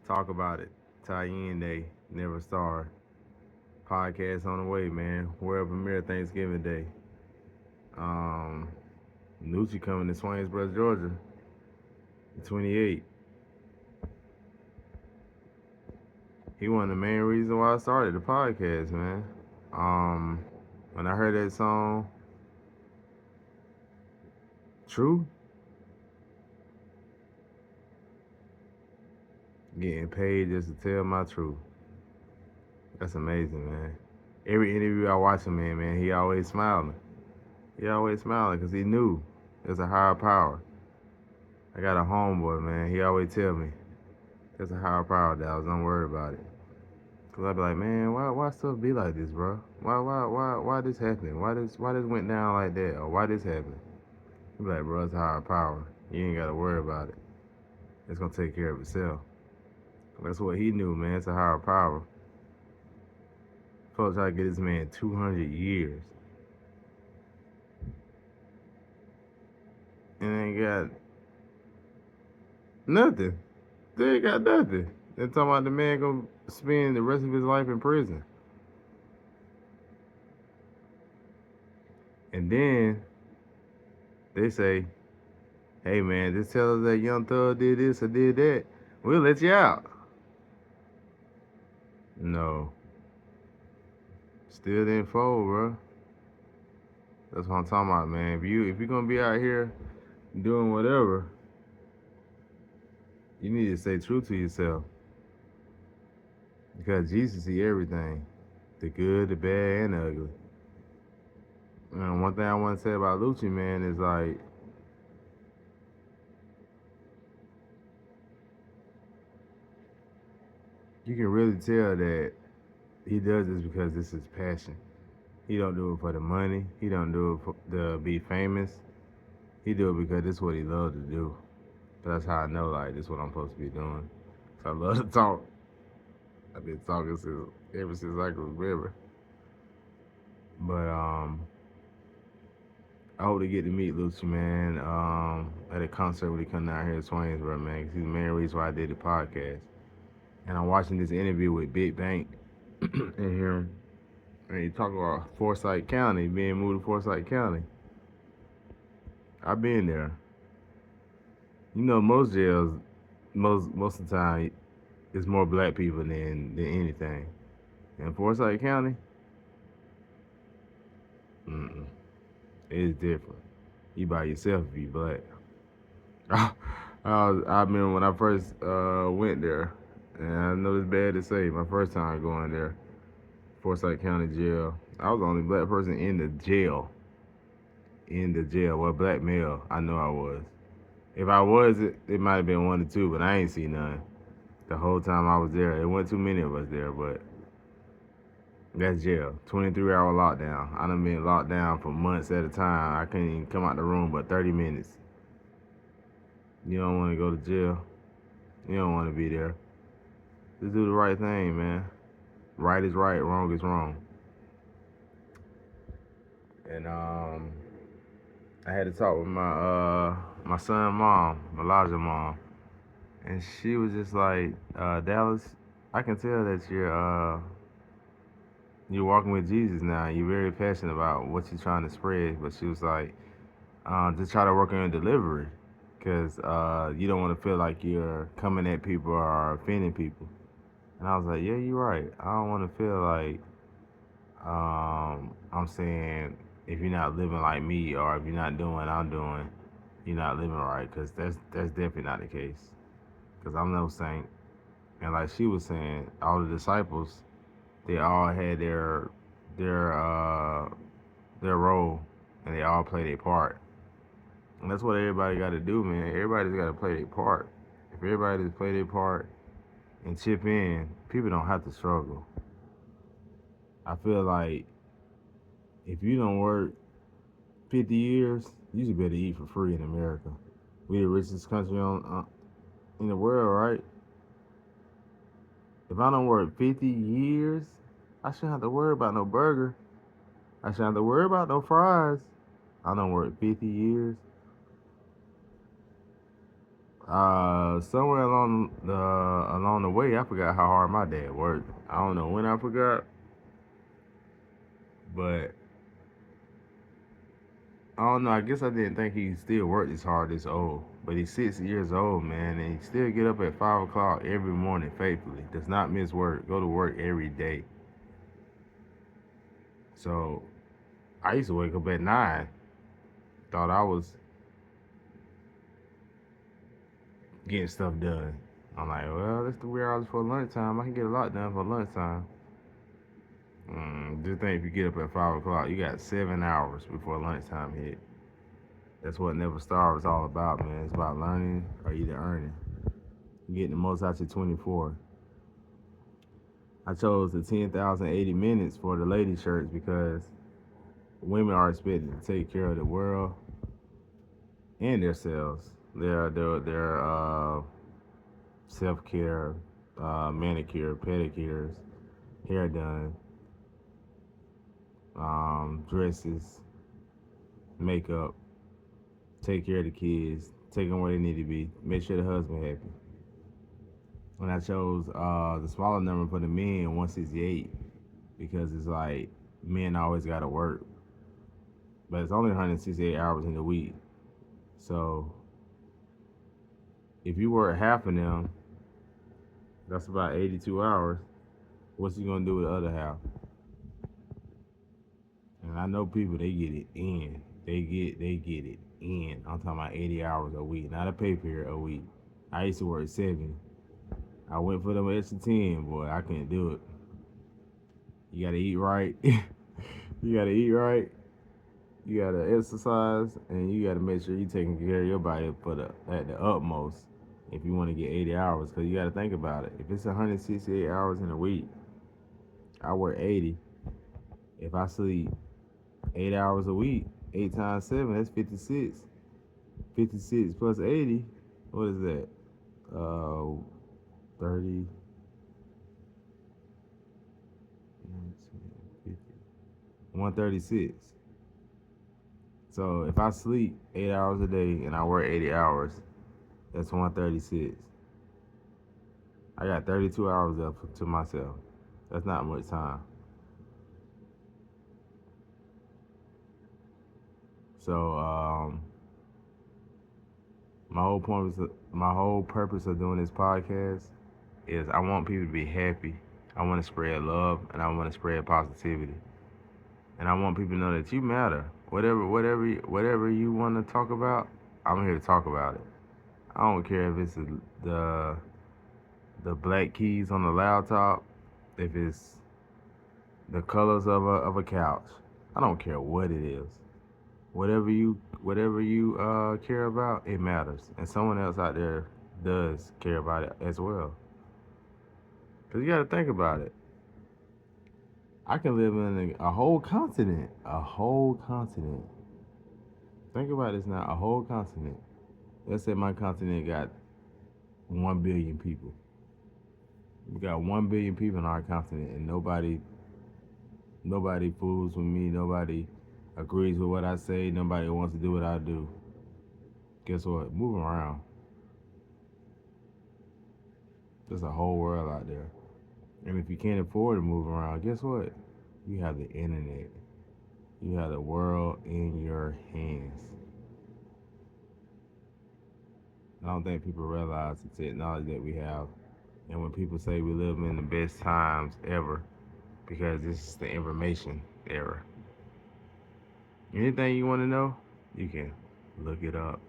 Talk about it. Tie-in day, never starve. Podcast on the way, man. World premiere Thanksgiving Day. Um, Nucci coming to Swainsboro, Georgia, the 28th. He one of the main reasons why I started the podcast, man. Um, when I heard that song, True, getting paid just to tell my truth. That's amazing, man. Every interview I watch him in, man, he always smiling. He always smiling because he knew there's a higher power. I got a homeboy, man. He always tell me, there's a higher power, Dallas. Don't worry about it. Cause I be like, man, why stuff be like this, bro? Why this happening? Why this went down like that? Or why this happened? He be like, bro, it's a higher power. You ain't gotta worry about it. It's gonna take care of itself. That's what he knew, man. It's a higher power. Folks try to get this man 200 years. And ain't got nothing. They ain't got nothing. They're talking about the man gonna spend the rest of his life in prison. And then they say, hey man, just tell us that Young Thug did this or did that. We'll let you out. No. Still didn't fold, bro. That's what I'm talking about, man. If you're gonna be out here doing whatever, you need to stay true to yourself. Because Jesus see everything. The good, the bad, and the ugly. And one thing I want to say about Lucci, man, is like you can really tell that he does this because this is passion. He don't do it for the money. He don't do it for, to be famous. He do it because this is what he loves to do. That's how I know, like, this is what I'm supposed to be doing. So I love to talk. I've been talking since ever since I could remember. But I hope to get to meet Lucci, man, at a concert when he come down here to Swainsboro, man, because he's the main reason why I did the podcast. And I'm watching this interview with Big Bank and him, and he talking about Forsyth County, being moved to Forsyth County. I've been there. You know, most jails, most of the time, it's more black people than anything. In Forsyth County, mm-mm, it's different. You by yourself if you black. I remember when I first went there, and I know it's bad to say, my first time going there, Forsyth County Jail. I was the only black person in the jail. In the jail, well, black male. I know I was. If I was, it might have been one or two, but I ain't see none. The whole time I was there, it wasn't too many of us there, but that's jail. 23-hour lockdown. I done been locked down for months at a time. I couldn't even come out the room but 30 minutes. You don't want to go to jail. You don't want to be there. Just do the right thing, man. Right is right, wrong is wrong. And I had to talk with my son mom, Elijah mom, and she was just like, Dallas, I can tell that you're walking with Jesus now. You're very passionate about what you're trying to spread. But she was like, just try to work on your delivery, because you don't want to feel like you're coming at people or offending people. And I was like, yeah, you're right. I don't want to feel like I'm saying if you're not living like me or if you're not doing what I'm doing, you're not living right. Because that's definitely not the case. Because I'm no saint. And like she was saying, all the disciples, they all had their uh, their role, and they all play their part. And that's what everybody got to do, man. Everybody's got to play their part. If everybody just play their part and chip in, people don't have to struggle. I feel like if you don't work 50 years, you should be able to eat for free in America. We the richest country in the world, right? If I don't work 50 years, I shouldn't have to worry about no burger. I shouldn't have to worry about no fries. I don't work 50 years. Somewhere along the way, I forgot how hard my dad worked. I don't know when I forgot, but I don't know. I guess I didn't think he still worked this hard this old. But he's 6 years old, man, and he still get up at 5 o'clock every morning faithfully. Does not miss work. Go to work every day. So I used to wake up at 9. Thought I was getting stuff done. I'm like, well, that's 3 hours for lunchtime. I can get a lot done for lunchtime. Just think if you get up at 5 o'clock, you got 7 hours before lunchtime hit. That's what Never Starve is all about, man. It's about learning or either earning. Getting the most out of 24. I chose the 10,080 minutes for the lady shirts because women are expected to take care of the world and themselves. Their self care, manicure, pedicures, hair done, dresses, makeup, take care of the kids, take them where they need to be, make sure the husband happy. And I chose the smaller number for the men, 168, because it's like men always got to work, but it's only 168 hours in the week. So if you work half of them, that's about 82 hours. What's he gonna do with the other half? And I know people, they get it in. They get it in. I'm talking about 80 hours a week, not a pay period a week. I used to work 70. I went for them extra 10, boy. I couldn't do it. You gotta eat right. You gotta eat right. You gotta exercise, and you gotta make sure you're taking care of your body at the utmost. If you want to get 80 hours, because you gotta think about it. If it's 168 hours in a week, I work 80. If I sleep 8 hours a week, 8 times 7, that's 56. 56 plus 80, what is that? 30, 136. So if I sleep 8 hours a day and I work 80 hours, that's 136. I got 32 hours left to myself. That's not much time. So my whole purpose of doing this podcast is I want people to be happy. I want to spread love and I want to spread positivity. And I want people to know that you matter. Whatever you want to talk about, I'm here to talk about it. I don't care if it's the black keys on the laptop, if it's the colors of a couch. I don't care what it is. Whatever you care about, it matters, and someone else out there does care about it as well. Cause you got to think about it. I can live in a whole continent. A whole continent. Think about this now. A whole continent. Let's say my continent got 1 billion people. We got 1 billion people in our continent, and nobody fools with me. Nobody agrees with what I say. Nobody wants to do what I do. Guess what? Moving around. There's a whole world out there. And if you can't afford to move around, guess what? You have the internet. You have the world in your hands. I don't think people realize the technology that we have. And when people say we live in the best times ever, because this is the information era. Anything you want to know, you can look it up.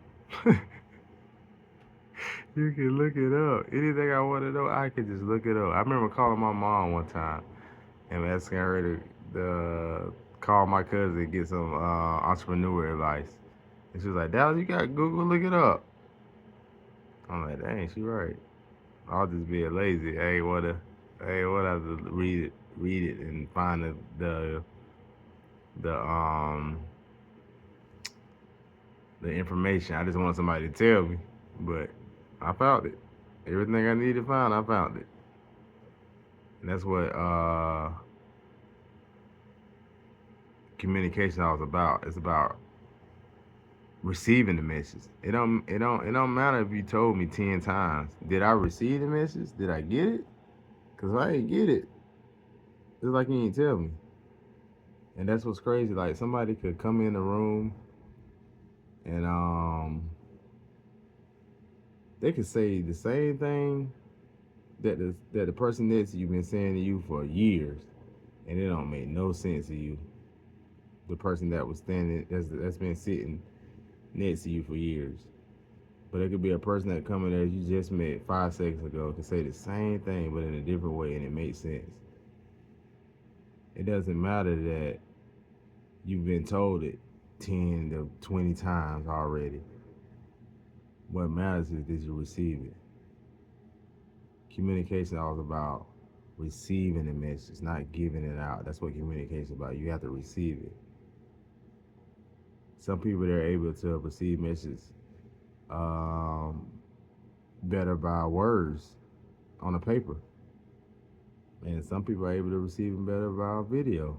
You can look it up. Anything I want to know, I can just look it up. I remember calling my mom one time and asking her to call my cousin and get some entrepreneur advice. And she was like, Dallas, you got Google, look it up. I'm like, dang, she right. I'll just be lazy. I ain't wanna to read it and find the the information. I just want somebody to tell me. But I found it. Everything I needed to find, I found it. And that's what communication is about. It's about receiving the message. It don't matter if you told me 10 times. Did I receive the message? Did I get it? Cause if I ain't get it, it's like you ain't tell me. And that's what's crazy. Like somebody could come in the room and they could say the same thing that the person next to you been saying to you for years, and it don't make no sense to you. The person that was standing that's been sitting next to you for years. But it could be a person that come in there you just met 5 seconds ago can say the same thing but in a different way and it makes sense. It doesn't matter that you've been told it 10 to 20 times already. What matters is did you receive it. Communication is all about receiving the message, not giving it out. That's what communication is about. You have to receive it. Some people they're able to receive messages um, better by words on a paper, and some people are able to receive them better by video.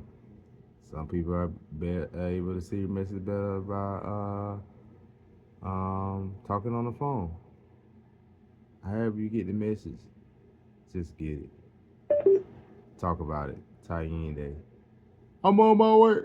Some people are able to see a message better by talking on the phone. However you get the message, just get it. Talk about it. Tie in day. I'm on my way.